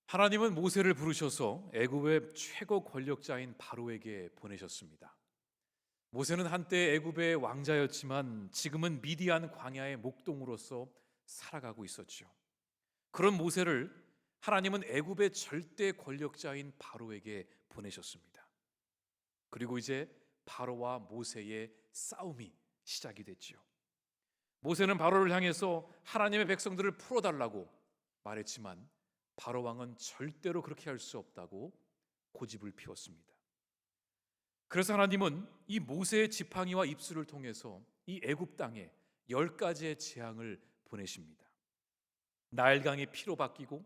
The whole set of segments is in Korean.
하나님은 모세를 부르셔서 애굽의 최고 권력자인 바로에게 보내셨습니다. 모세는 한때 애굽의 왕자였지만 지금은 미디안 광야의 목동으로서 살아가고 있었죠. 그런 모세를 하나님은 애굽의 절대 권력자인 바로에게 보내셨습니다. 그리고 이제 바로와 모세의 싸움이 시작이 됐죠. 모세는 바로를 향해서 하나님의 백성들을 풀어달라고 말했지만 바로 왕은 절대로 그렇게 할 수 없다고 고집을 피웠습니다. 그래서 하나님은 이 모세의 지팡이와 입술을 통해서 이 애굽 땅에 10가지의 재앙을 보내십니다. 나일강이 피로 바뀌고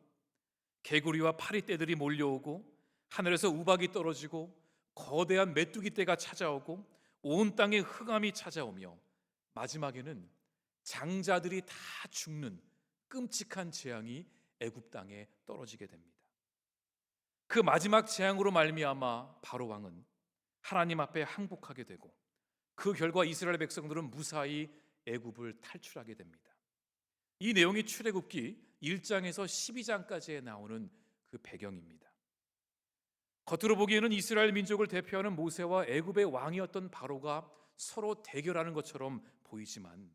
개구리와 파리떼들이 몰려오고 하늘에서 우박이 떨어지고 거대한 메뚜기 떼가 찾아오고 온 땅에 흑암이 찾아오며 마지막에는 장자들이 다 죽는 끔찍한 재앙이 애굽 땅에 떨어지게 됩니다. 그 마지막 재앙으로 말미암아 바로 왕은 하나님 앞에 항복하게 되고 그 결과 이스라엘 백성들은 무사히 애굽을 탈출하게 됩니다. 이 내용이 출애굽기 1장에서 12장까지에 나오는 그 배경입니다. 겉으로 보기에는 이스라엘 민족을 대표하는 모세와 애굽의 왕이었던 바로가 서로 대결하는 것처럼 보이지만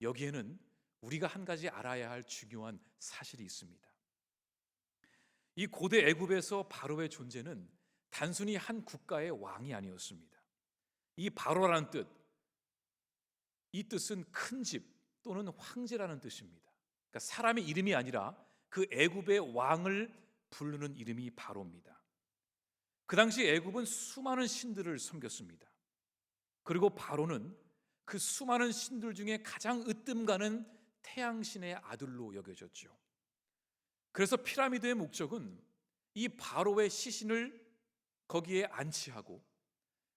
여기에는 우리가 한 가지 알아야 할 중요한 사실이 있습니다. 이 고대 애굽에서 바로의 존재는 단순히 한 국가의 왕이 아니었습니다. 이 바로라는 뜻, 이 뜻은 큰 집 또는 황제라는 뜻입니다. 그러니까 사람의 이름이 아니라 그 애굽의 왕을 부르는 이름이 바로입니다. 그 당시 애굽은 수많은 신들을 섬겼습니다. 그리고 바로는 그 수많은 신들 중에 가장 으뜸가는 태양신의 아들로 여겨졌죠. 그래서 피라미드의 목적은 이 바로의 시신을 거기에 안치하고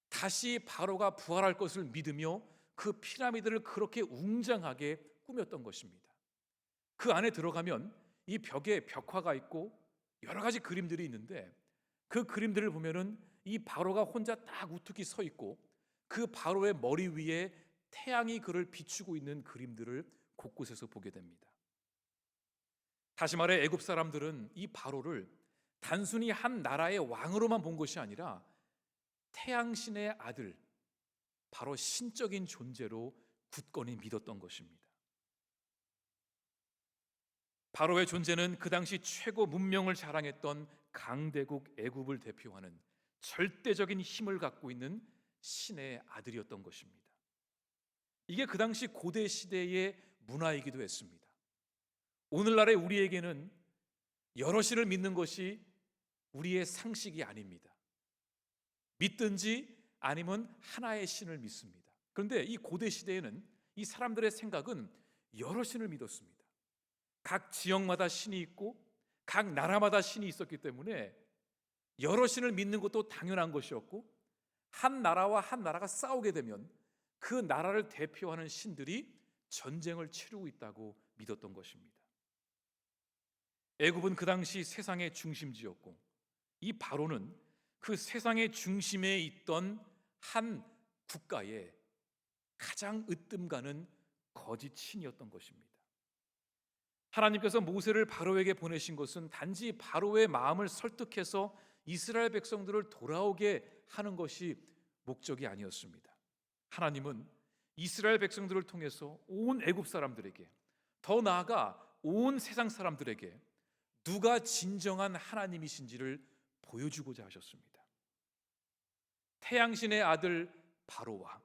다시 바로가 부활할 것을 믿으며 그 피라미드를 그렇게 웅장하게 꾸몄던 것입니다. 그 안에 들어가면 이 벽에 벽화가 있고 여러 가지 그림들이 있는데 그 그림들을 보면은 이 바로가 혼자 딱 우뚝이 서 있고 그 바로의 머리 위에 태양이 그를 비추고 있는 그림들을 곳곳에서 보게 됩니다. 다시 말해 애굽 사람들은 이 바로를 단순히 한 나라의 왕으로만 본 것이 아니라 태양신의 아들, 바로 신적인 존재로 굳건히 믿었던 것입니다. 바로의 존재는 그 당시 최고 문명을 자랑했던 강대국 애굽을 대표하는 절대적인 힘을 갖고 있는 신의 아들이었던 것입니다. 이게 그 당시 고대 시대의 문화이기도 했습니다. 오늘날의 우리에게는 여러 신을 믿는 것이 우리의 상식이 아닙니다. 믿든지 아니면 하나의 신을 믿습니다. 그런데 이 고대 시대에는 이 사람들의 생각은 여러 신을 믿었습니다. 각 지역마다 신이 있고 각 나라마다 신이 있었기 때문에 여러 신을 믿는 것도 당연한 것이었고 한 나라와 한 나라가 싸우게 되면 그 나라를 대표하는 신들이 전쟁을 치르고 있다고 믿었던 것입니다. 애굽은 그 당시 세상의 중심지였고 이 바로는 그 세상의 중심에 있던 한 국가의 가장 으뜸가는 거짓 신이었던 것입니다. 하나님께서 모세를 바로에게 보내신 것은 단지 바로의 마음을 설득해서 이스라엘 백성들을 돌아오게 하는 것이 목적이 아니었습니다. 하나님은 이스라엘 백성들을 통해서 온 애굽 사람들에게, 더 나아가 온 세상 사람들에게 누가 진정한 하나님이신지를 보여주고자 하셨습니다. 태양신의 아들 바로와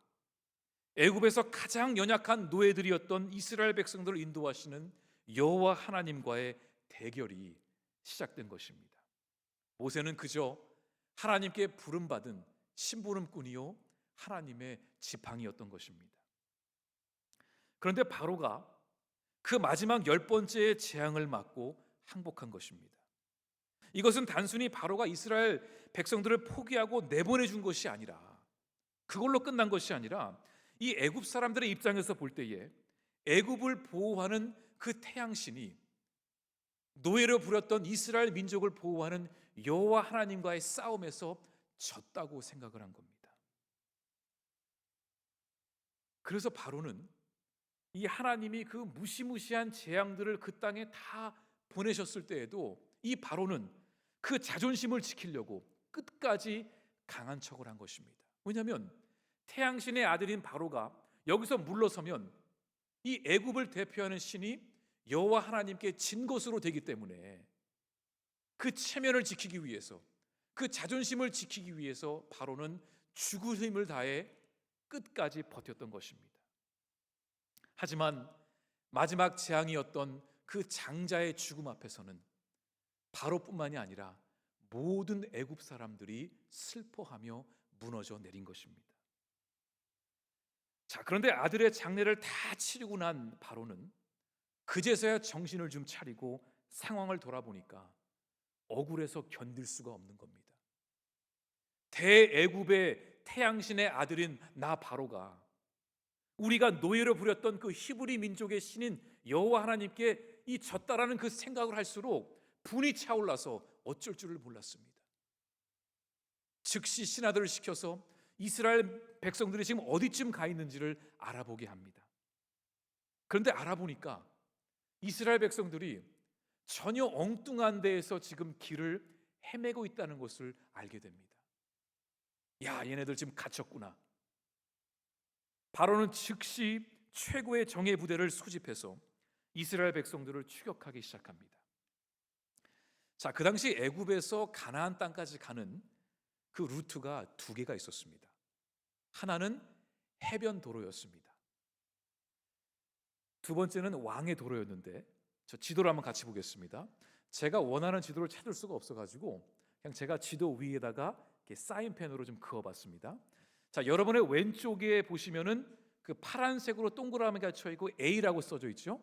애굽에서 가장 연약한 노예들이었던 이스라엘 백성들을 인도하시는 여호와 하나님과의 대결이 시작된 것입니다. 모세는 그저 하나님께 부름받은 심부름꾼이요 하나님의 지팡이였던 것입니다. 그런데 바로가 그 마지막 10번째의 재앙을 맞고 항복한 것입니다. 이것은 단순히 바로가 이스라엘 백성들을 포기하고 내보내 준 것이 아니라, 그걸로 끝난 것이 아니라 이 애굽 사람들의 입장에서 볼 때에 애굽을 보호하는 그 태양신이 노예로 부렸던 이스라엘 민족을 보호하는 여호와 하나님과의 싸움에서 졌다고 생각을 한 겁니다. 그래서 바로는 이 하나님이 그 무시무시한 재앙들을 그 땅에 다 보내셨을 때에도 이 바로는 그 자존심을 지키려고 끝까지 강한 척을 한 것입니다. 왜냐하면 태양신의 아들인 바로가 여기서 물러서면 이 애굽을 대표하는 신이 여호와 하나님께 진 것으로 되기 때문에 그 체면을 지키기 위해서, 그 자존심을 지키기 위해서 바로는 죽을 힘을 다해 끝까지 버텼던 것입니다. 하지만 마지막 재앙이었던 그 장자의 죽음 앞에서는 바로뿐만이 아니라 모든 애굽 사람들이 슬퍼하며 무너져 내린 것입니다. 자, 그런데 아들의 장례를 다 치르고 난 바로는 그제서야 정신을 좀 차리고 상황을 돌아보니까 억울해서 견딜 수가 없는 겁니다. 대애굽의 태양신의 아들인 나 바로가 우리가 노예로 부렸던 그 히브리 민족의 신인 여호와 하나님께 이 졌다라는 그 생각을 할수록 분이 차올라서 어쩔 줄을 몰랐습니다. 즉시 신하들을 시켜서 이스라엘 백성들이 지금 어디쯤 가 있는지를 알아보게 합니다. 그런데 알아보니까 이스라엘 백성들이 전혀 엉뚱한 데에서 지금 길을 헤매고 있다는 것을 알게 됩니다. 야, 얘네들 지금 갇혔구나. 바로는 즉시 최고의 정예 부대를 소집해서 이스라엘 백성들을 추격하기 시작합니다. 자, 그 당시 애굽에서 가나안 땅까지 가는 그 루트가 두 개가 있었습니다. 하나는 해변 도로였습니다. 두 번째는 왕의 도로였는데, 저 지도를 한번 같이 보겠습니다. 제가 원하는 지도를 찾을 수가 없어가지고 그냥 제가 지도 위에다가 이렇게 사인펜으로 좀 그어봤습니다. 자, 여러분의 왼쪽에 보시면은 그 파란색으로 동그라미가 쳐 있고 A라고 써져 있죠.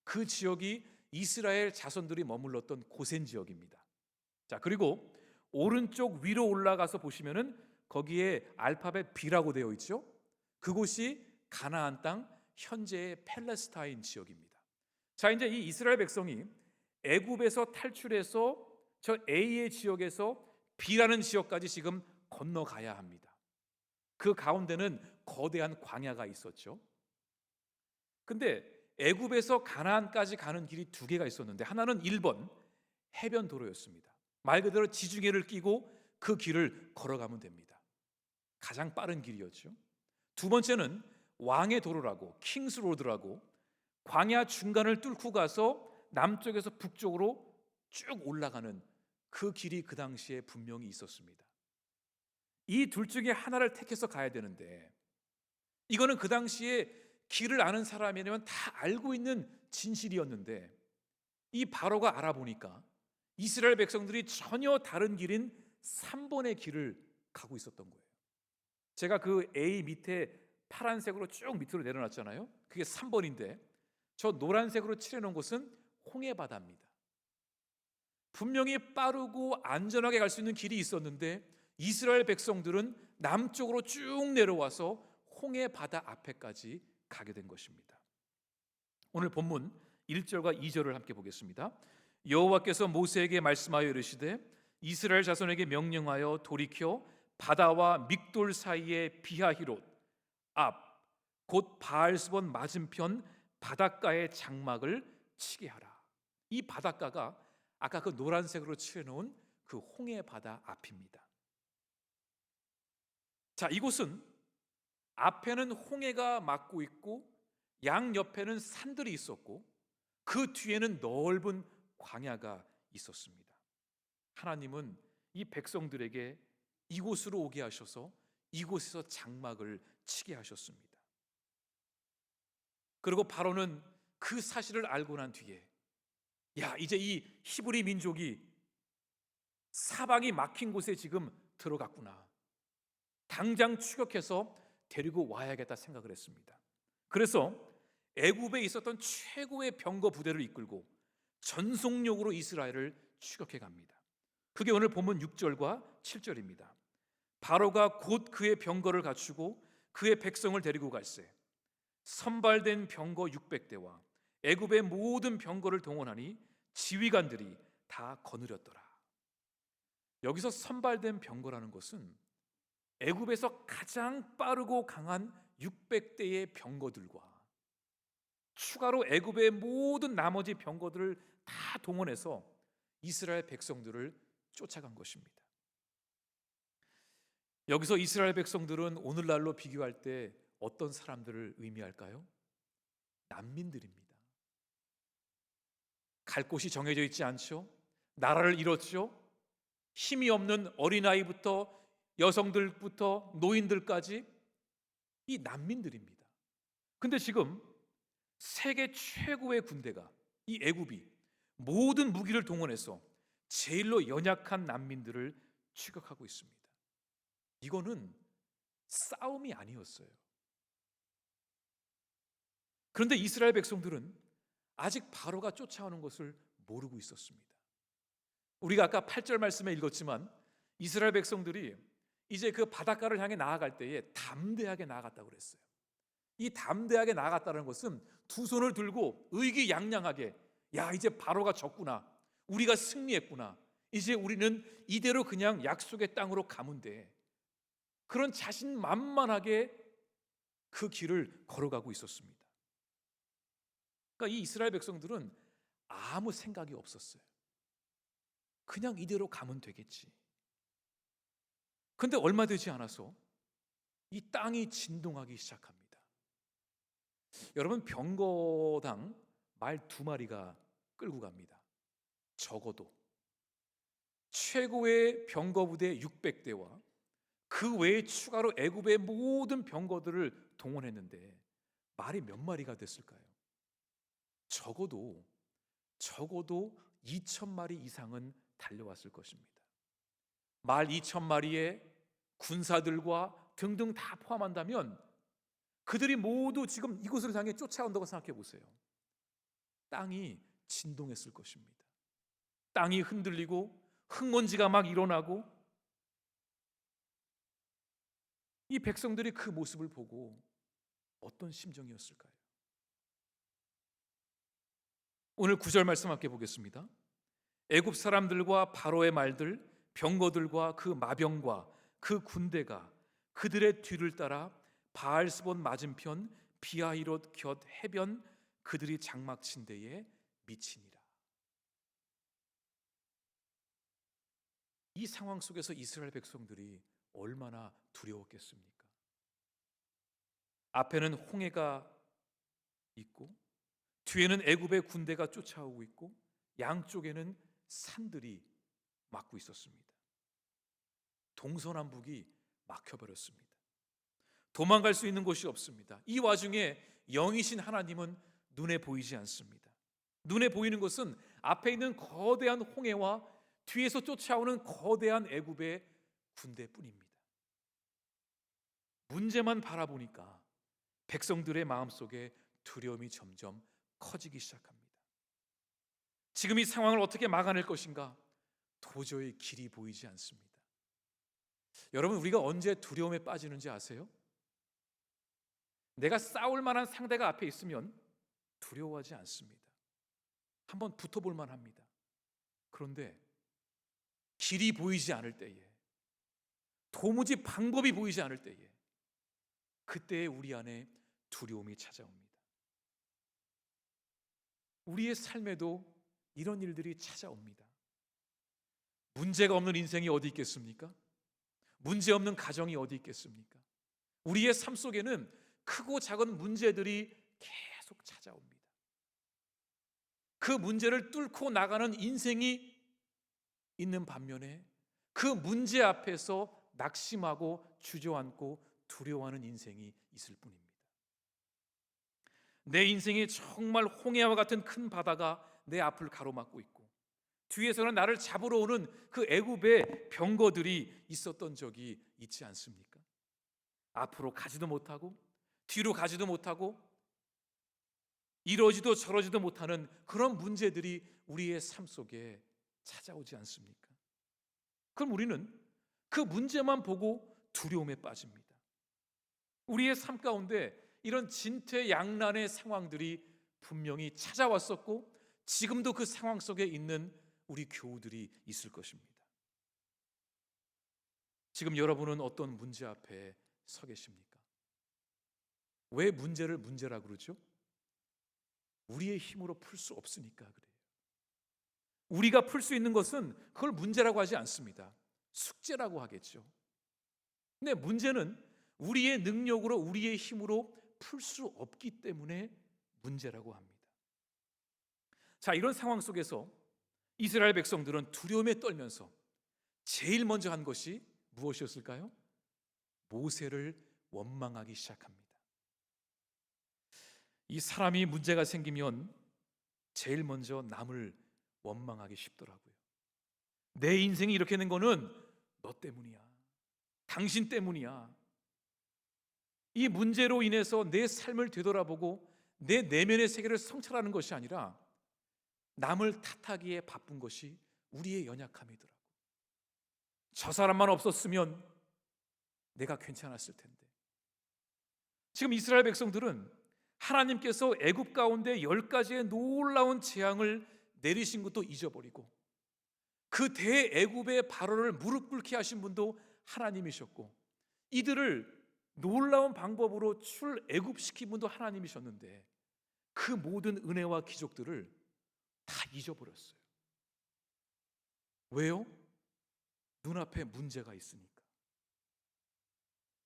그 지역이 이스라엘 자손들이 머물렀던 고센 지역입니다. 자, 그리고 오른쪽 위로 올라가서 보시면은 거기에 알파벳 B라고 되어 있죠. 그곳이 가나안 땅 현재의 팔레스타인 지역입니다. 자, 이제 이 이스라엘 백성이 애굽에서 탈출해서 저 A의 지역에서 B라는 지역까지 지금 건너가야 합니다. 그 가운데는 거대한 광야가 있었죠. 근데 애굽에서 가나안까지 가는 길이 두 개가 있었는데 하나는 1번 해변 도로였습니다. 말 그대로 지중해를 끼고 그 길을 걸어가면 됩니다. 가장 빠른 길이었죠. 두 번째는 왕의 도로라고, 킹스 로드라고, 광야 중간을 뚫고 가서 남쪽에서 북쪽으로 쭉 올라가는 그 길이 그 당시에 분명히 있었습니다. 이 둘 중에 하나를 택해서 가야 되는데, 이거는 그 당시에 길을 아는 사람이라면 다 알고 있는 진실이었는데, 이 바로가 알아보니까 이스라엘 백성들이 전혀 다른 길인 3번의 길을 가고 있었던 거예요. 제가 그 A 밑에 파란색으로 쭉 밑으로 내려놨잖아요. 그게 3번인데 저 노란색으로 칠해놓은 곳은 홍해바다입니다. 분명히 빠르고 안전하게 갈 수 있는 길이 있었는데 이스라엘 백성들은 남쪽으로 쭉 내려와서 홍해바다 앞에까지 가게 된 것입니다. 오늘 본문 1절과 2절을 함께 보겠습니다. 여호와께서 모세에게 말씀하여 이르시되 이스라엘 자손에게 명령하여 돌이켜 바다와 믹돌 사이의 비하히롯 앞 곧 바알스본 맞은편 바닷가의 장막을 치게 하라. 이 바닷가가 아까 그 노란색으로 칠해놓은 그 홍해바다 앞입니다. 자, 이곳은 앞에는 홍해가 막고 있고 양옆에는 산들이 있었고 그 뒤에는 넓은 광야가 있었습니다. 하나님은 이 백성들에게 이곳으로 오게 하셔서 이곳에서 장막을 치게 하셨습니다. 그리고 바로는 그 사실을 알고 난 뒤에 야, 이제 이 히브리 민족이 사방이 막힌 곳에 지금 들어갔구나. 당장 추격해서 데리고 와야겠다 생각을 했습니다. 그래서 애굽에 있었던 최고의 병거 부대를 이끌고 전속력으로 이스라엘을 추격해 갑니다. 그게 오늘 본문 6절과 7절입니다. 바로가 곧 그의 병거를 갖추고 그의 백성을 데리고 갈새 선발된 병거 600대와 애굽의 모든 병거를 동원하니 지휘관들이 다 거느렸더라. 여기서 선발된 병거라는 것은 애굽에서 가장 빠르고 강한 600대의 병거들과 추가로 애굽의 모든 나머지 병거들을 다 동원해서 이스라엘 백성들을 쫓아간 것입니다. 여기서 이스라엘 백성들은 오늘날로 비교할 때 어떤 사람들을 의미할까요? 난민들입니다. 갈 곳이 정해져 있지 않죠. 나라를 잃었죠. 힘이 없는 어린아이부터 여성들부터 노인들까지 이 난민들입니다. 근데 지금 세계 최고의 군대가 이 애굽이 모든 무기를 동원해서 제일로 연약한 난민들을 추격하고 있습니다. 이거는 싸움이 아니었어요. 그런데 이스라엘 백성들은 아직 바로가 쫓아오는 것을 모르고 있었습니다. 우리가 아까 8절 말씀에 읽었지만 이스라엘 백성들이 이제 그 바닷가를 향해 나아갈 때에 담대하게 나아갔다고 그랬어요. 이 담대하게 나아갔다는 것은 두 손을 들고 의기양양하게, 야, 이제 바로가 졌구나, 우리가 승리했구나, 이제 우리는 이대로 그냥 약속의 땅으로 가면 돼, 그런 자신만만하게 그 길을 걸어가고 있었습니다. 그러니까 이 이스라엘 백성들은 아무 생각이 없었어요. 그냥 이대로 가면 되겠지. 근데 얼마 되지 않아서 이 땅이 진동하기 시작합니다. 여러분, 병거당 말 2마리가 끌고 갑니다. 적어도 최고의 병거 부대 600대와 그 외에 추가로 애굽의 모든 병거들을 동원했는데 말이 몇 마리가 됐을까요? 적어도 2,000마리 이상은 달려왔을 것입니다. 말 2,000마리의 군사들과 등등 다 포함한다면 그들이 모두 지금 이곳을 향해 쫓아온다고 생각해 보세요. 땅이 진동했을 것입니다. 땅이 흔들리고 흙먼지가 막 일어나고, 이 백성들이 그 모습을 보고 어떤 심정이었을까요? 오늘 9절 말씀 함께 보겠습니다. 애굽 사람들과 바로의 말들, 병거들과 그 마병과 그 군대가 그들의 뒤를 따라 바알스본 맞은편 비아히롯 곁 해변 그들이 장막 친 데에 미치니라. 이 상황 속에서 이스라엘 백성들이 얼마나 두려웠겠습니까? 앞에는 홍해가 있고 뒤에는 애굽의 군대가 쫓아오고 있고 양쪽에는 산들이 막고 있었습니다. 동서남북이 막혀버렸습니다. 도망갈 수 있는 곳이 없습니다. 이 와중에 영이신 하나님은 눈에 보이지 않습니다. 눈에 보이는 것은 앞에 있는 거대한 홍해와 뒤에서 쫓아오는 거대한 애굽의 군대뿐입니다. 문제만 바라보니까 백성들의 마음속에 두려움이 점점 커지기 시작합니다. 지금 이 상황을 어떻게 막아낼 것인가? 도저히 길이 보이지 않습니다. 여러분, 우리가 언제 두려움에 빠지는지 아세요? 내가 싸울 만한 상대가 앞에 있으면 두려워하지 않습니다. 한번 붙어볼 만합니다. 그런데 길이 보이지 않을 때에, 도무지 방법이 보이지 않을 때에, 그때에 우리 안에 두려움이 찾아옵니다. 우리의 삶에도 이런 일들이 찾아옵니다. 문제가 없는 인생이 어디 있겠습니까? 문제 없는 가정이 어디 있겠습니까? 우리의 삶 속에는 크고 작은 문제들이 계속 찾아옵니다. 그 문제를 뚫고 나가는 인생이 있는 반면에 그 문제 앞에서 낙심하고 주저앉고 두려워하는 인생이 있을 뿐입니다. 내 인생에 정말 홍해와 같은 큰 바다가 내 앞을 가로막고 있고 뒤에서는 나를 잡으러 오는 그 애굽의 병거들이 있었던 적이 있지 않습니까? 앞으로 가지도 못하고 뒤로 가지도 못하고 이러지도 저러지도 못하는 그런 문제들이 우리의 삶 속에 찾아오지 않습니까? 그럼 우리는 그 문제만 보고 두려움에 빠집니다. 우리의 삶 가운데 이런 진퇴양난의 상황들이 분명히 찾아왔었고 지금도 그 상황 속에 있는 우리 교우들이 있을 것입니다. 지금 여러분은 어떤 문제 앞에 서 계십니까? 왜 문제를 문제라고 그러죠? 우리의 힘으로 풀 수 없으니까 그래요. 우리가 풀 수 있는 것은 그걸 문제라고 하지 않습니다. 숙제라고 하겠죠. 근데 문제는 우리의 능력으로, 우리의 힘으로 풀 수 없기 때문에 문제라고 합니다. 자, 이런 상황 속에서 이스라엘 백성들은 두려움에 떨면서 제일 먼저 한 것이 무엇이었을까요? 모세를 원망하기 시작합니다. 이 사람이 문제가 생기면 제일 먼저 남을 원망하기 쉽더라고요. 내 인생이 이렇게 된 거는 너 때문이야. 당신 때문이야. 이 문제로 인해서 내 삶을 되돌아보고 내 내면의 세계를 성찰하는 것이 아니라 남을 탓하기에 바쁜 것이 우리의 연약함이더라고. 저 사람만 없었으면 내가 괜찮았을 텐데. 지금 이스라엘 백성들은 하나님께서 애굽 가운데 10가지의 놀라운 재앙을 내리신 것도 잊어버리고 그 대애굽의 바로를 무릎 꿇게 하신 분도 하나님이셨고 이들을 놀라운 방법으로 출애굽시킨 분도 하나님이셨는데 그 모든 은혜와 기적들을 다 잊어버렸어요. 왜요? 눈앞에 문제가 있으니까.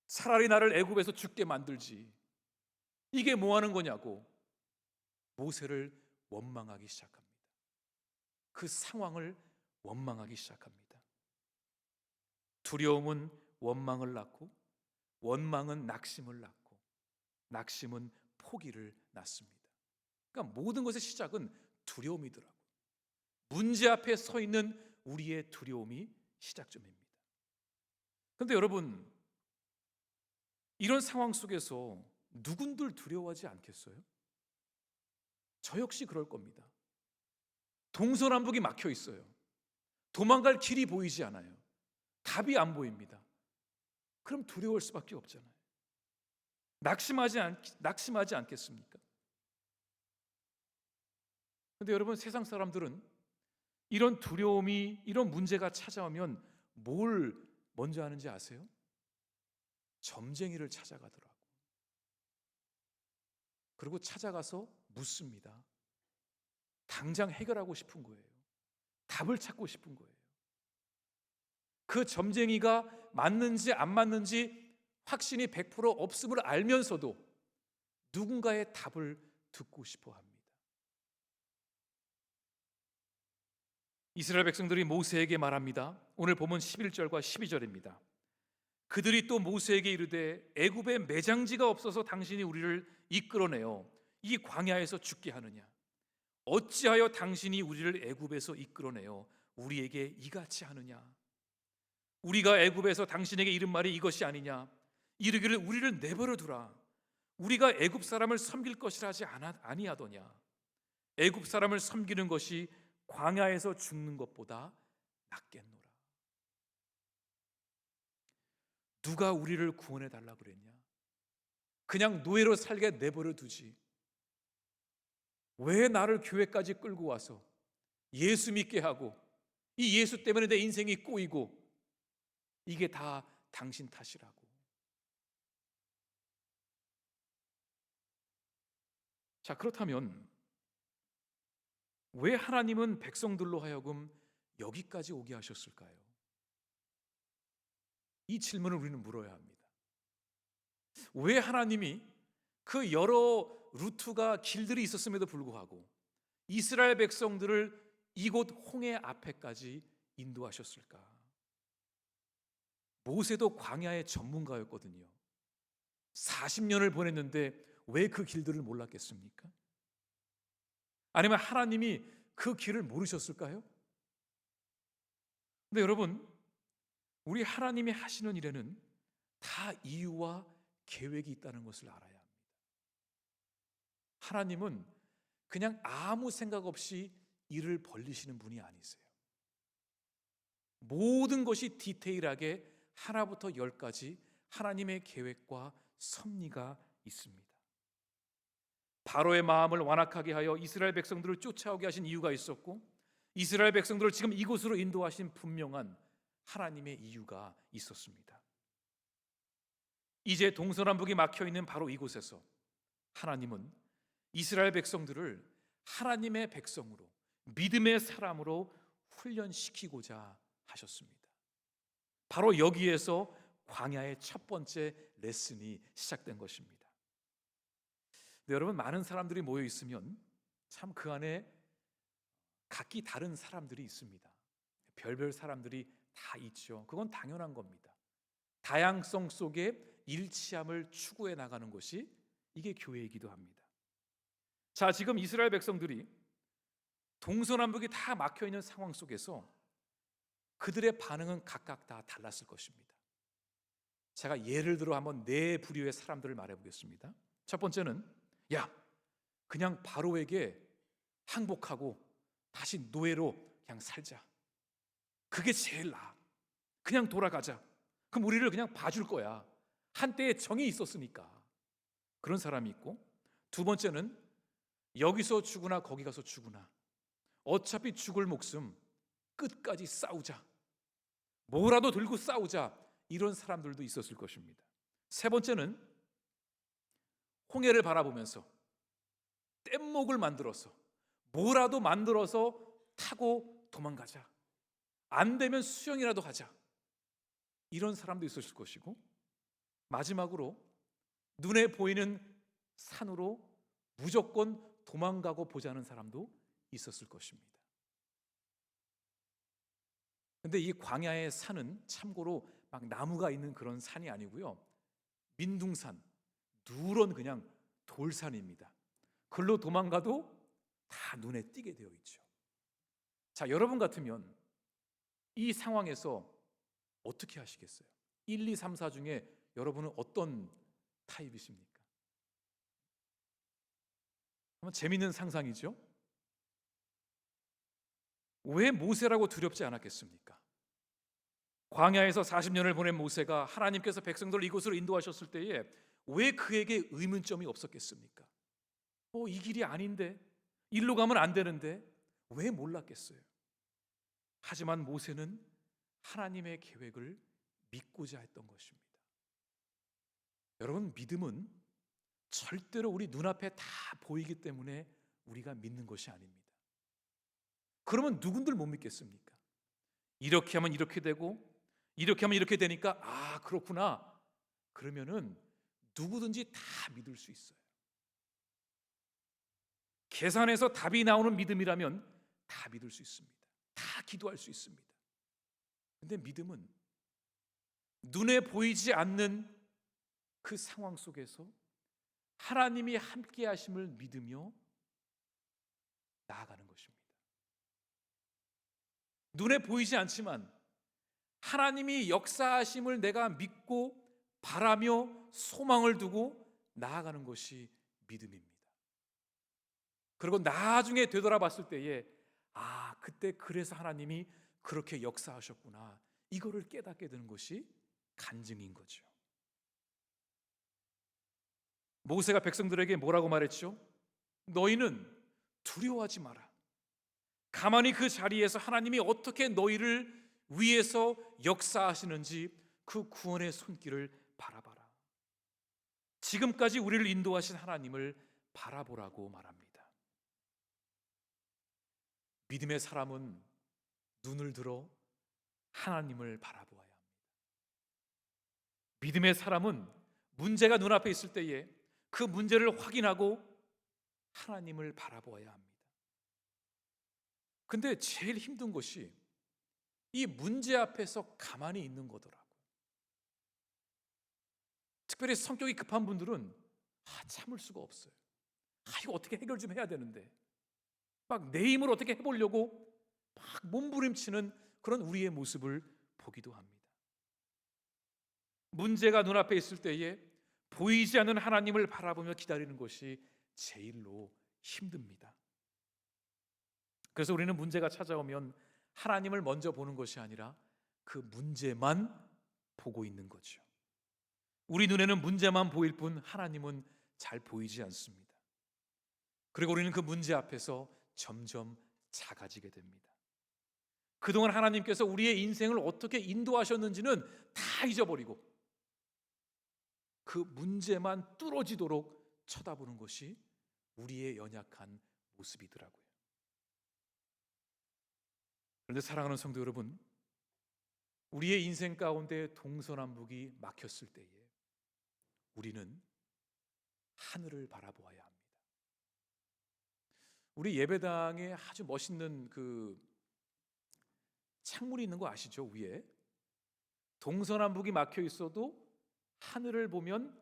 차라리 나를 애굽에서 죽게 만들지. 이게 뭐 하는 거냐고 모세를 원망하기 시작합니다. 그 상황을 원망하기 시작합니다. 두려움은 원망을 낳고 원망은 낙심을 낳고 낙심은 포기를 낳습니다. 그러니까 모든 것의 시작은 두려움이더라고요. 문제 앞에 서 있는 우리의 두려움이 시작점입니다. 그런데 여러분, 이런 상황 속에서 누군들 두려워하지 않겠어요? 저 역시 그럴 겁니다. 동서남북이 막혀 있어요. 도망갈 길이 보이지 않아요. 답이 안 보입니다. 그럼 두려울 수밖에 없잖아요. 낙심하지 않겠습니까? 그런데 여러분, 세상 사람들은 이런 두려움이, 이런 문제가 찾아오면 뭘 먼저 하는지 아세요? 점쟁이를 찾아가더라고. 그리고 찾아가서 묻습니다. 당장 해결하고 싶은 거예요. 답을 찾고 싶은 거예요. 그 점쟁이가 맞는지 안 맞는지 확신이 100% 없음을 알면서도 누군가의 답을 듣고 싶어 합니다. 이스라엘 백성들이 모세에게 말합니다. 오늘 본문 11절과 12절입니다. 그들이 또 모세에게 이르되 애굽에 매장지가 없어서 당신이 우리를 이끌어내어 이 광야에서 죽게 하느냐? 어찌하여 당신이 우리를 애굽에서 이끌어내어 우리에게 이같이 하느냐? 우리가 애굽에서 당신에게 이른 말이 이것이 아니냐? 이르기를 우리를 내버려 두라. 우리가 애굽 사람을 섬길 것이라 하지 아니하더냐? 애굽 사람을 섬기는 것이 광야에서 죽는 것보다 낫겠노라. 누가 우리를 구원해 달라 그랬냐? 그냥 노예로 살게 내버려 두지. 왜 나를 교회까지 끌고 와서 예수 믿게 하고 이 예수 때문에 내 인생이 꼬이고 이게 다 당신 탓이라고. 자, 그렇다면 왜 하나님은 백성들로 하여금 여기까지 오게 하셨을까요? 이 질문을 우리는 물어야 합니다. 왜 하나님이 그 여러 루트가 길들이 있었음에도 불구하고 이스라엘 백성들을 이곳 홍해 앞에까지 인도하셨을까? 모세도 광야의 전문가였거든요. 40년을 보냈는데 왜 그 길들을 몰랐겠습니까? 아니면 하나님이 그 길을 모르셨을까요? 근데 여러분, 우리 하나님이 하시는 일에는 다 이유와 계획이 있다는 것을 알아야 합니다. 하나님은 그냥 아무 생각 없이 일을 벌리시는 분이 아니세요. 모든 것이 디테일하게 하나부터 10까지 하나님의 계획과 섭리가 있습니다. 바로의 마음을 완악하게 하여 이스라엘 백성들을 쫓아오게 하신 이유가 있었고 이스라엘 백성들을 지금 이곳으로 인도하신 분명한 하나님의 이유가 있었습니다. 이제 동서남북이 막혀있는 바로 이곳에서 하나님은 이스라엘 백성들을 하나님의 백성으로, 믿음의 사람으로 훈련시키고자 하셨습니다. 바로 여기에서 광야의 첫 번째 레슨이 시작된 것입니다. 네, 여러분, 많은 사람들이 모여 있으면 참 그 안에 각기 다른 사람들이 있습니다. 별별 사람들이 다 있죠. 그건 당연한 겁니다. 다양성 속에 일치함을 추구해 나가는 것이 이게 교회이기도 합니다. 자, 지금 이스라엘 백성들이 동서남북이 다 막혀 있는 상황 속에서 그들의 반응은 각각 다 달랐을 것입니다. 제가 예를 들어 한번 네 부류의 사람들을 말해 보겠습니다. 첫 번째는, 야, 그냥 바로에게 항복하고 다시 노예로 그냥 살자. 그게 제일 나아. 그냥 돌아가자. 그럼 우리를 그냥 봐줄 거야. 한때에 정이 있었으니까. 그런 사람이 있고, 두 번째는 여기서 죽으나 거기 가서 죽으나 어차피 죽을 목숨 끝까지 싸우자. 뭐라도 들고 싸우자. 이런 사람들도 있었을 것입니다. 세 번째는 홍해를 바라보면서 뗏목을 만들어서 뭐라도 만들어서 타고 도망가자. 안 되면 수영이라도 하자. 이런 사람도 있었을 것이고, 마지막으로 눈에 보이는 산으로 무조건 도망가고 보자는 사람도 있었을 것입니다. 근데 이 광야의 산은 참고로 막 나무가 있는 그런 산이 아니고요, 민둥산, 누런 그냥 돌산입니다. 글로 도망가도 다 눈에 띄게 되어 있죠. 자, 여러분 같으면 이 상황에서 어떻게 하시겠어요? 1, 2, 3, 4 중에 여러분은 어떤 타입이십니까? 한번 재밌는 상상이죠? 왜 모세라고 두렵지 않았겠습니까? 광야에서 40년을 보낸 모세가 하나님께서 백성들을 이곳으로 인도하셨을 때에 왜 그에게 의문점이 없었겠습니까? 이 길이 아닌데, 일로 가면 안 되는데 왜 몰랐겠어요? 하지만 모세는 하나님의 계획을 믿고자 했던 것입니다. 여러분, 믿음은 절대로 우리 눈앞에 다 보이기 때문에 우리가 믿는 것이 아닙니다. 그러면 누군들 못 믿겠습니까? 이렇게 하면 이렇게 되고 이렇게 하면 이렇게 되니까 그렇구나. 그러면은 누구든지 다 믿을 수 있어요. 계산해서 답이 나오는 믿음이라면 다 믿을 수 있습니다. 다 기도할 수 있습니다. 근데 믿음은 눈에 보이지 않는 그 상황 속에서 하나님이 함께 하심을 믿으며 나아가는 것입니다. 눈에 보이지 않지만 하나님이 역사하심을 내가 믿고 바라며 소망을 두고 나아가는 것이 믿음입니다. 그리고 나중에 되돌아봤을 때에 그때 그래서 하나님이 그렇게 역사하셨구나, 이거를 깨닫게 되는 것이 간증인 거죠. 모세가 백성들에게 뭐라고 말했죠? 너희는 두려워하지 마라. 가만히 그 자리에서 하나님이 어떻게 너희를 위해서 역사하시는지 그 구원의 손길을 바라봐라. 지금까지 우리를 인도하신 하나님을 바라보라고 말합니다. 믿음의 사람은 눈을 들어 하나님을 바라보아야 합니다. 믿음의 사람은 문제가 눈앞에 있을 때에 그 문제를 확인하고 하나님을 바라보아야 합니다. 근데 제일 힘든 것이 이 문제 앞에서 가만히 있는 거더라고요. 특별히 성격이 급한 분들은 참을 수가 없어요. 이거 어떻게 해결 좀 해야 되는데 막 내 힘으로 어떻게 해보려고 막 몸부림치는 그런 우리의 모습을 보기도 합니다. 문제가 눈앞에 있을 때에 보이지 않는 하나님을 바라보며 기다리는 것이 제일로 힘듭니다. 그래서 우리는 문제가 찾아오면 하나님을 먼저 보는 것이 아니라 그 문제만 보고 있는 거죠. 우리 눈에는 문제만 보일 뿐 하나님은 잘 보이지 않습니다. 그리고 우리는 그 문제 앞에서 점점 작아지게 됩니다. 그동안 하나님께서 우리의 인생을 어떻게 인도하셨는지는 다 잊어버리고 그 문제만 뚫어지도록 쳐다보는 것이 우리의 연약한 모습이더라고요. 그런데 사랑하는 성도 여러분, 우리의 인생 가운데 동서남북이 막혔을 때에 우리는 하늘을 바라보아야 합니다. 우리 예배당에 아주 멋있는 그 창문이 있는 거 아시죠? 위에 동서남북이 막혀 있어도 하늘을 보면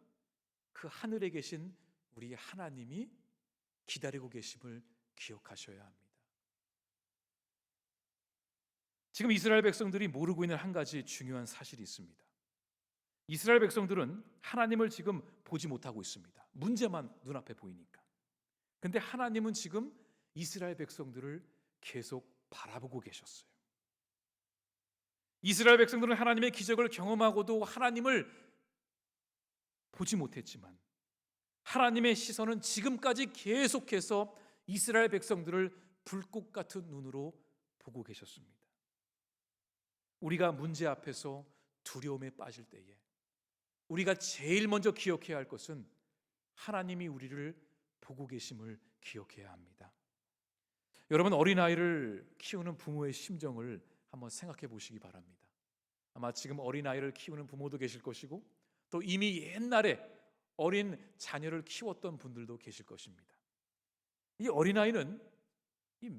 그 하늘에 계신 우리 하나님이 기다리고 계심을 기억하셔야 합니다. 지금 이스라엘 백성들이 모르고 있는 한 가지 중요한 사실이 있습니다. 이스라엘 백성들은 하나님을 지금 보지 못하고 있습니다. 문제만 눈앞에 보이니까. 근데 하나님은 지금 이스라엘 백성들을 계속 바라보고 계셨어요. 이스라엘 백성들은 하나님의 기적을 경험하고도 하나님을 보지 못했지만 하나님의 시선은 지금까지 계속해서 이스라엘 백성들을 불꽃 같은 눈으로 보고 계셨습니다. 우리가 문제 앞에서 두려움에 빠질 때에 우리가 제일 먼저 기억해야 할 것은 하나님이 우리를 보고 계심을 기억해야 합니다. 여러분, 어린아이를 키우는 부모의 심정을 한번 생각해 보시기 바랍니다. 아마 지금 어린아이를 키우는 부모도 계실 것이고 또 이미 옛날에 어린 자녀를 키웠던 분들도 계실 것입니다. 이 어린아이는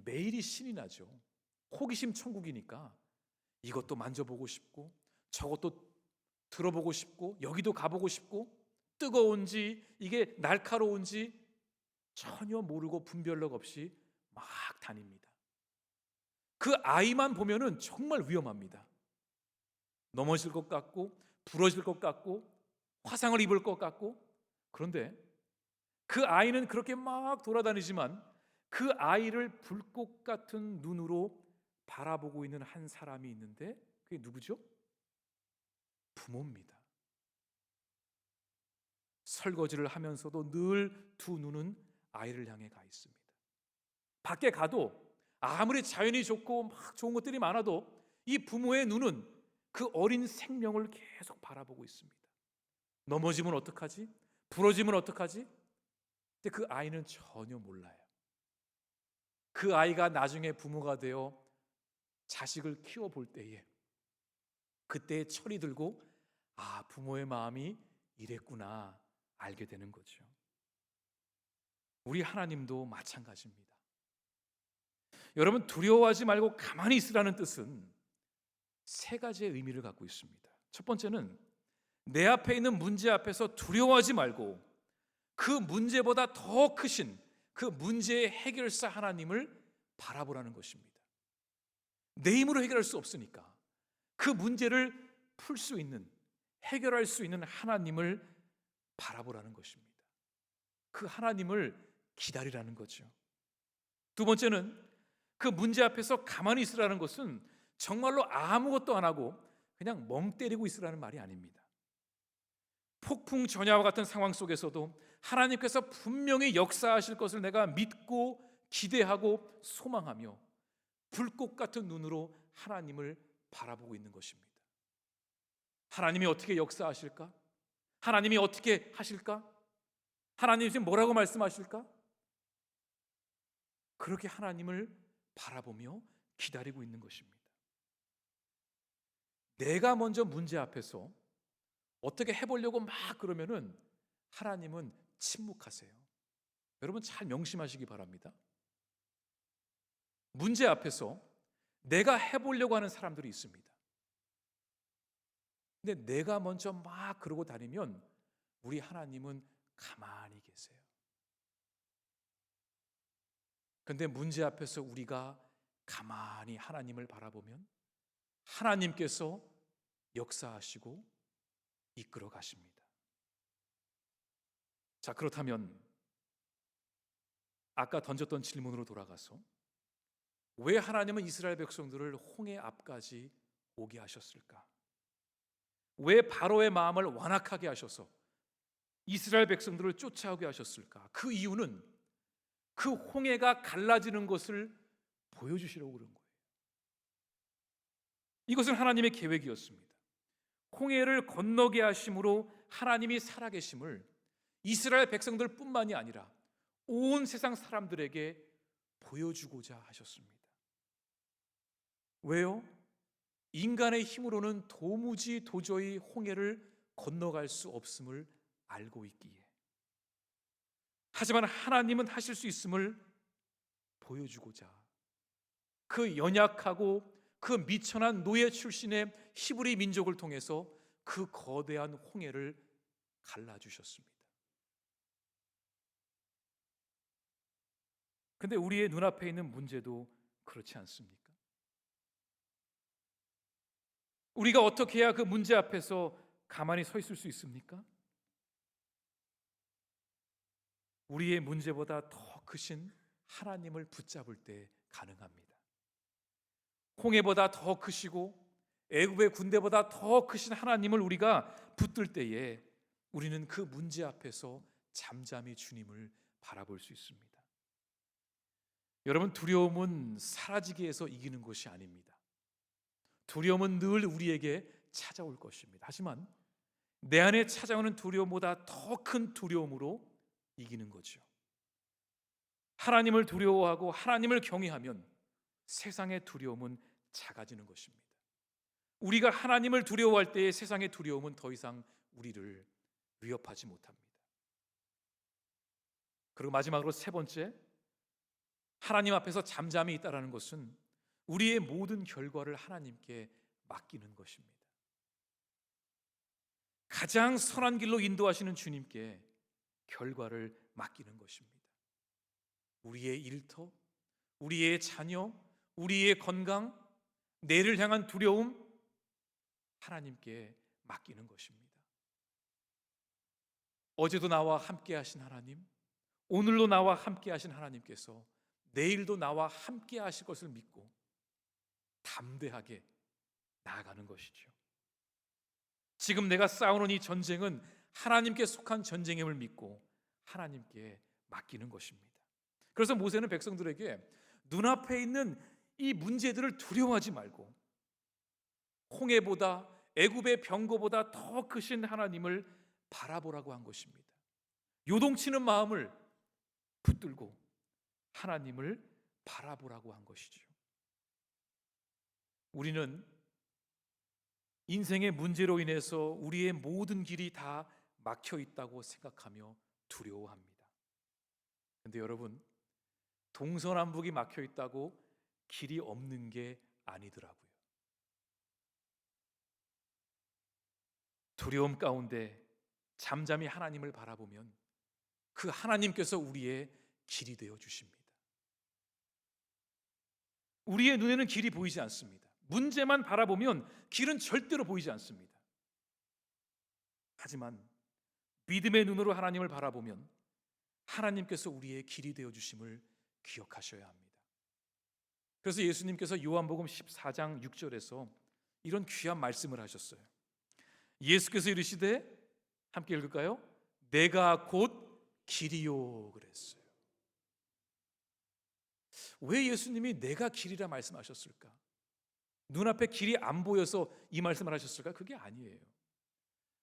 매일이 신이 나죠. 호기심 천국이니까 이것도 만져보고 싶고 저것도 들어보고 싶고 여기도 가보고 싶고 뜨거운지 이게 날카로운지 전혀 모르고 분별력 없이 막 다닙니다. 그 아이만 보면은 정말 위험합니다. 넘어질 것 같고 부러질 것 같고 화상을 입을 것 같고, 그런데 그 아이는 그렇게 막 돌아다니지만 그 아이를 불꽃 같은 눈으로 바라보고 있는 한 사람이 있는데 그게 누구죠? 부모입니다. 설거지를 하면서도 늘 두 눈은 아이를 향해 가 있습니다. 밖에 가도 아무리 자연이 좋고 막 좋은 것들이 많아도 이 부모의 눈은 그 어린 생명을 계속 바라보고 있습니다. 넘어지면 어떡하지? 부러지면 어떡하지? 근데 그 아이는 전혀 몰라요. 그 아이가 나중에 부모가 되어 자식을 키워볼 때에 그때의 철이 들고 아, 부모의 마음이 이랬구나 알게 되는 거죠. 우리 하나님도 마찬가지입니다. 여러분, 두려워하지 말고 가만히 있으라는 뜻은 세 가지의 의미를 갖고 있습니다. 첫 번째는 내 앞에 있는 문제 앞에서 두려워하지 말고 그 문제보다 더 크신 그 문제의 해결사 하나님을 바라보라는 것입니다. 내 힘으로 해결할 수 없으니까 그 문제를 풀 수 있는, 해결할 수 있는 하나님을 바라보라는 것입니다. 그 하나님을 기다리라는 거죠. 두 번째는 그 문제 앞에서 가만히 있으라는 것은 정말로 아무것도 안 하고 그냥 멍 때리고 있으라는 말이 아닙니다. 폭풍 전야와 같은 상황 속에서도 하나님께서 분명히 역사하실 것을 내가 믿고 기대하고 소망하며 불꽃 같은 눈으로 하나님을 바라보고 있는 것입니다. 하나님이 어떻게 역사하실까? 하나님이 어떻게 하실까? 하나님이 지금 뭐라고 말씀하실까? 그렇게 하나님을 바라보며 기다리고 있는 것입니다. 내가 먼저 문제 앞에서 어떻게 해보려고 막 그러면은 하나님은 침묵하세요. 여러분 잘 명심하시기 바랍니다. 문제 앞에서 내가 해보려고 하는 사람들이 있습니다. 근데 내가 먼저 막 그러고 다니면 우리 하나님은 가만히 계세요. 근데 문제 앞에서 우리가 가만히 하나님을 바라보면 하나님께서 역사하시고 이끌어 가십니다. 자, 그렇다면 아까 던졌던 질문으로 돌아가서 왜 하나님은 이스라엘 백성들을 홍해 앞까지 오게 하셨을까? 왜 바로의 마음을 완악하게 하셔서 이스라엘 백성들을 쫓아오게 하셨을까? 그 이유는 그 홍해가 갈라지는 것을 보여주시려고 그런 거예요. 이것은 하나님의 계획이었습니다. 홍해를 건너게 하심으로 하나님이 살아계심을 이스라엘 백성들뿐만이 아니라 온 세상 사람들에게 보여주고자 하셨습니다. 왜요? 인간의 힘으로는 도저히 홍해를 건너갈 수 없음을 알고 있기에. 하지만 하나님은 하실 수 있음을 보여주고자 그 연약하고 그 미천한 노예 출신의 히브리 민족을 통해서 그 거대한 홍해를 갈라주셨습니다. 근데 우리의 눈앞에 있는 문제도 그렇지 않습니까? 우리가 어떻게 해야 그 문제 앞에서 가만히 서 있을 수 있습니까? 우리의 문제보다 더 크신 하나님을 붙잡을 때 가능합니다. 홍해보다 더 크시고 애굽의 군대보다 더 크신 하나님을 우리가 붙들 때에 우리는 그 문제 앞에서 잠잠히 주님을 바라볼 수 있습니다. 여러분, 두려움은 사라지게 해서 이기는 것이 아닙니다. 두려움은 늘 우리에게 찾아올 것입니다. 하지만 내 안에 찾아오는 두려움보다 더 큰 두려움으로 이기는 거죠. 하나님을 두려워하고 하나님을 경외하면 세상의 두려움은 작아지는 것입니다. 우리가 하나님을 두려워할 때에 세상의 두려움은 더 이상 우리를 위협하지 못합니다. 그리고 마지막으로 세 번째, 하나님 앞에서 잠잠히 있다라는 것은 우리의 모든 결과를 하나님께 맡기는 것입니다. 가장 선한 길로 인도하시는 주님께 결과를 맡기는 것입니다. 우리의 일터, 우리의 자녀, 우리의 건강, 내일을 향한 두려움, 하나님께 맡기는 것입니다. 어제도 나와 함께 하신 하나님, 오늘도 나와 함께 하신 하나님께서 내일도 나와 함께 하실 것을 믿고 담대하게 나아가는 것이죠. 지금 내가 싸우는 이 전쟁은 하나님께 속한 전쟁임을 믿고 하나님께 맡기는 것입니다. 그래서 모세는 백성들에게 눈앞에 있는 이 문제들을 두려워하지 말고 홍해보다 애굽의 병거보다 더 크신 하나님을 바라보라고 한 것입니다. 요동치는 마음을 붙들고 하나님을 바라보라고 한 것이죠. 우리는 인생의 문제로 인해서 우리의 모든 길이 다 막혀 있다고 생각하며 두려워합니다. 그런데 여러분, 동서남북이 막혀 있다고 길이 없는 게 아니더라고요. 두려움 가운데 잠잠히 하나님을 바라보면 그 하나님께서 우리의 길이 되어 주십니다. 우리의 눈에는 길이 보이지 않습니다. 문제만 바라보면 길은 절대로 보이지 않습니다. 하지만 믿음의 눈으로 하나님을 바라보면 하나님께서 우리의 길이 되어 주심을 기억하셔야 합니다. 그래서 예수님께서 요한복음 14장 6절에서 이런 귀한 말씀을 하셨어요. 예수께서 이르시되, 함께 읽을까요? 내가 곧 길이요 그랬어요. 왜 예수님이 내가 길이라 말씀하셨을까? 눈앞에 길이 안 보여서 이 말씀을 하셨을까? 그게 아니에요.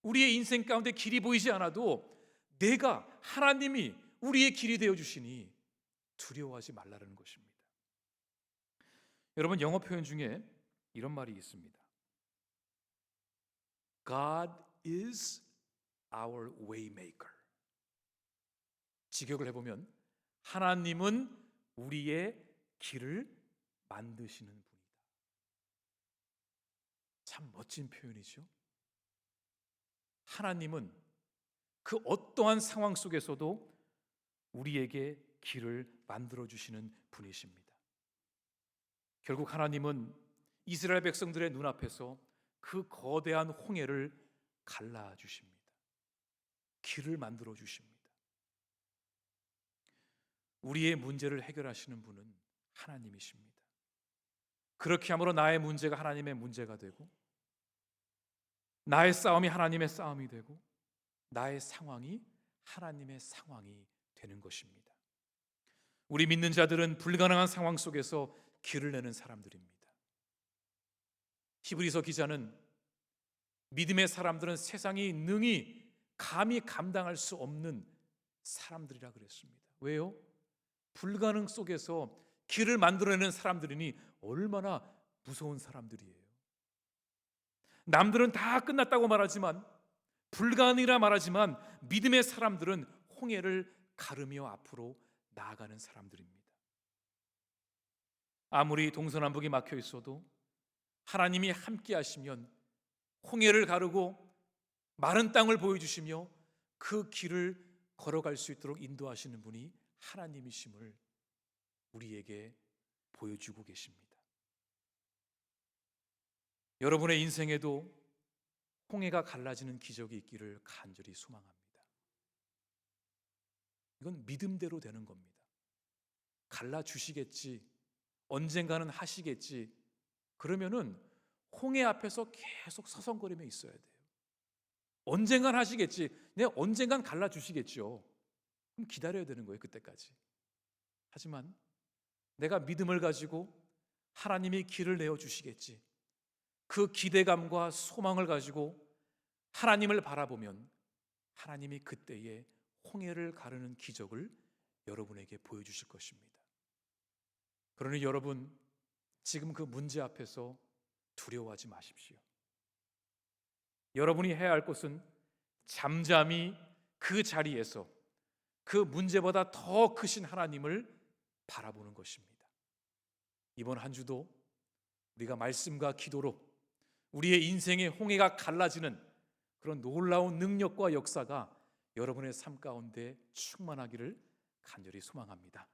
우리의 인생 가운데 길이 보이지 않아도 내가, 하나님이 우리의 길이 되어 주시니 두려워하지 말라는 것입니다. 여러분, 영어 표현 중에 이런 말이 있습니다. God is our waymaker. 직역을 해보면 하나님은 우리의 길을 만드시는 분이다. 참 멋진 표현이죠. 하나님은 그 어떠한 상황 속에서도 우리에게 길을 만들어 주시는 분이십니다. 결국 하나님은 이스라엘 백성들의 눈앞에서 그 거대한 홍해를 갈라 주십니다. 길을 만들어 주십니다. 우리의 문제를 해결하시는 분은 하나님이십니다. 그렇게 함으로 나의 문제가 하나님의 문제가 되고, 나의 싸움이 하나님의 싸움이 되고, 나의 상황이 하나님의 상황이 되는 것입니다. 우리 믿는 자들은 불가능한 상황 속에서 길을 내는 사람들입니다. 히브리서 기자는 믿음의 사람들은 세상이 능히 감히 감당할 수 없는 사람들이라 그랬습니다. 왜요? 불가능 속에서 길을 만들어내는 사람들이니 얼마나 무서운 사람들이에요. 남들은 다 끝났다고 말하지만, 불가능이라 말하지만, 믿음의 사람들은 홍해를 가르며 앞으로 나아가는 사람들입니다. 아무리 동서남북이 막혀 있어도 하나님이 함께 하시면 홍해를 가르고 마른 땅을 보여주시며 그 길을 걸어갈 수 있도록 인도하시는 분이 하나님이심을 우리에게 보여주고 계십니다. 여러분의 인생에도 홍해가 갈라지는 기적이 있기를 간절히 소망합니다. 이건 믿음대로 되는 겁니다. 갈라주시겠지, 언젠가는 하시겠지, 그러면은 홍해 앞에서 계속 서성거리며 있어야 돼요. 언젠간 하시겠지, 언젠간 갈라주시겠죠. 그럼 기다려야 되는 거예요, 그때까지. 하지만 내가 믿음을 가지고 하나님이 길을 내어주시겠지, 그 기대감과 소망을 가지고 하나님을 바라보면 하나님이 그때에 홍해를 가르는 기적을 여러분에게 보여주실 것입니다. 그러니 여러분, 지금 그 문제 앞에서 두려워하지 마십시오. 여러분이 해야 할 것은 잠잠히 그 자리에서 그 문제보다 더 크신 하나님을 바라보는 것입니다. 이번 한 주도 우리가 말씀과 기도로 우리의 인생의 홍해가 갈라지는 그런 놀라운 능력과 역사가 여러분의 삶 가운데 충만하기를 간절히 소망합니다.